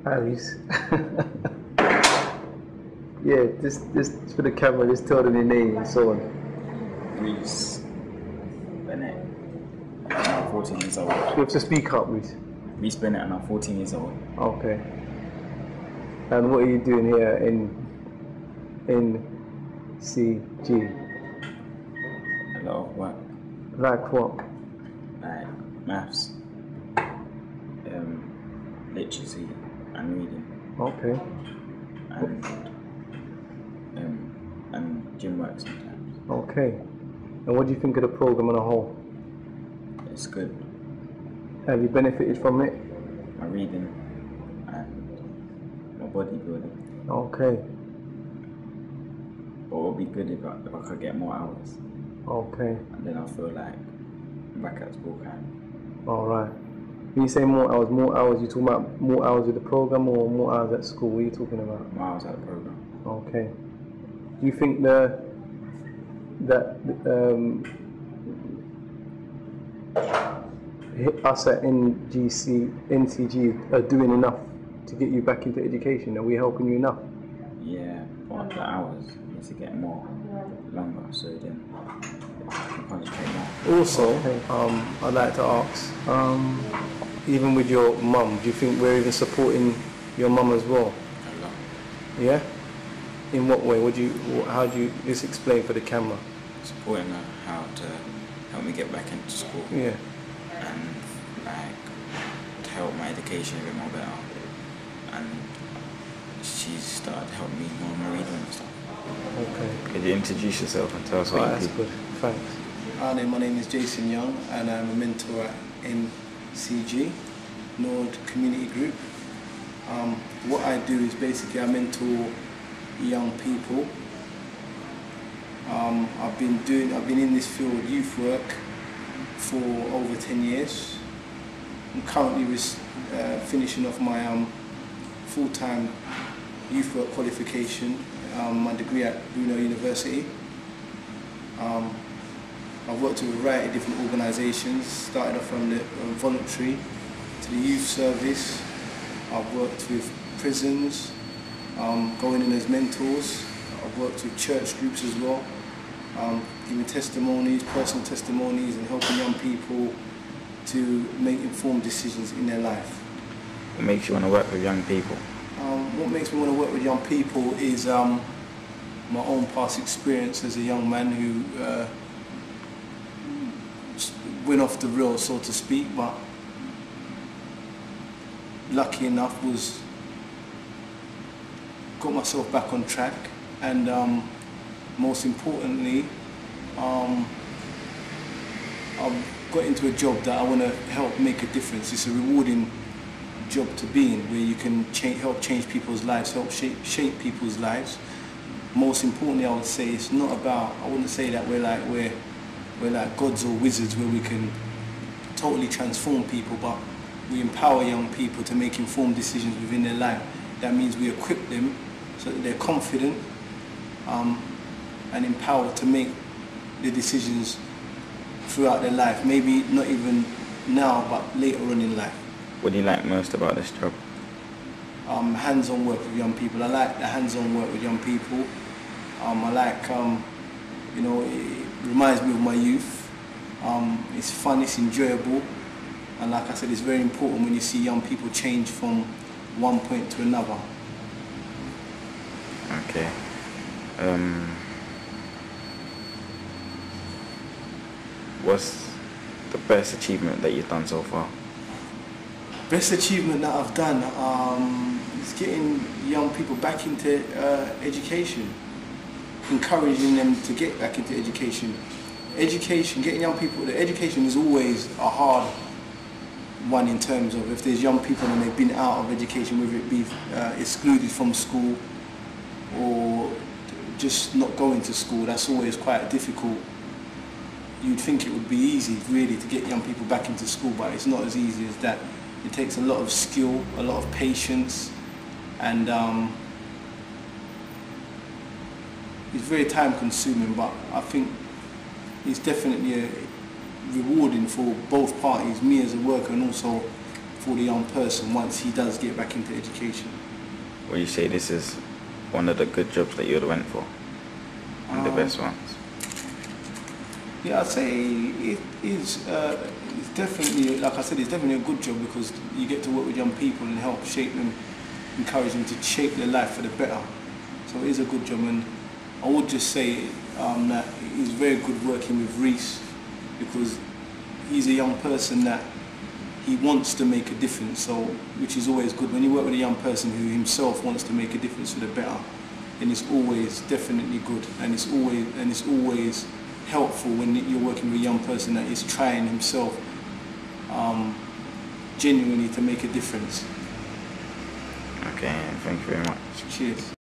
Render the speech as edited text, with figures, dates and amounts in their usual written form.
Harry's. Yeah, just for the camera, just tell them your name and so on. Reese Bennett, and I'm 14 years old. You have to speak up, Reese. Reese Bennett, and I'm 14 years old. Okay. And what are you doing here in NCG? A lot of work. Like what? Like maths, literacy, and reading. Okay. And gym work sometimes. Okay. And what do you think of the program on a whole? It's good. Have you benefited from it? My reading and my bodybuilding. Okay. But it would be good if I could get more hours. Okay. And then I feel like I'm back at school kind of. Alright. When you say more hours, you talking about more hours with the program or more hours at school? What are you talking about? More hours at the program. Okay. Do you think that us at NCG are doing enough to get you back into education? Are we helping you enough? Yeah, but the hours need to get more longer, so then I can concentrate more. Also, I'd like to ask, even with your mum, do you think we're even supporting your mum as well? A lot. Yeah? In what way? How do you just explain for the camera? Supporting her how to help me get back into school. Yeah. And like to help my education a bit more better. And she's started to help me more in my reading and stuff. Okay. Could you introduce yourself and tell us what you do? That's good. Thanks. Hi, my name is Jason Young and I'm a mentor at NCG, Nord Community Group. What I do is basically I mentor young people. I've been in this field of youth work for over 10 years. I'm currently finishing off my full-time youth work qualification, my degree at Bruno University. I've worked with a variety of different organisations, started off from the voluntary to the youth service. I've worked with prisons, going in as mentors. I've worked with church groups as well, giving testimonies, personal testimonies, and helping young people to make informed decisions in their life. What makes you want to work with young people? What makes me want to work with young people is my own past experience as a young man who went off the rail, so to speak, but lucky enough got myself back on track, and most importantly, I've got into a job that I want to help make a difference. It's a rewarding job to be in, where you can help change people's lives, help shape people's lives. Most importantly, I would say it's not about, I wouldn't say that we're like gods or wizards where we can totally transform people, but we empower young people to make informed decisions within their life. That means we equip them so that they're confident and empowered to make the decisions throughout their life. Maybe not even now, but later on in life. What do you like most about this job? Hands-on work with young people. I like the hands-on work with young people. I like, it reminds me of my youth. It's fun, it's enjoyable. And like I said, it's very important when you see young people change from one point to another. Okay. What's the best achievement that you've done so far? Best achievement that I've done is getting young people back into education, encouraging them to get back into education. Getting young people, the education is always a hard one in terms of if there's young people and they've been out of education, whether it be excluded from school or just not going to school, that's always quite difficult. You'd think it would be easy really to get young people back into school, but it's not as easy as that. It takes a lot of skill, a lot of patience, and it's very time consuming, but I think it's definitely rewarding for both parties, me as a worker and also for the young person once he does get back into education. Would you say this is one of the good jobs that you would have went for? And the best ones? Yeah, I'd say it is. It's definitely, like I said, it's definitely a good job because you get to work with young people and help shape them, encourage them to shape their life for the better. So it is a good job, and I would just say that it's very good working with Reese because he's a young person that he wants to make a difference. So, which is always good when you work with a young person who himself wants to make a difference for the better. And it's always definitely good, and it's always helpful when you're working with a young person that is trying himself genuinely to make a difference. Okay, thank you very much. Cheers.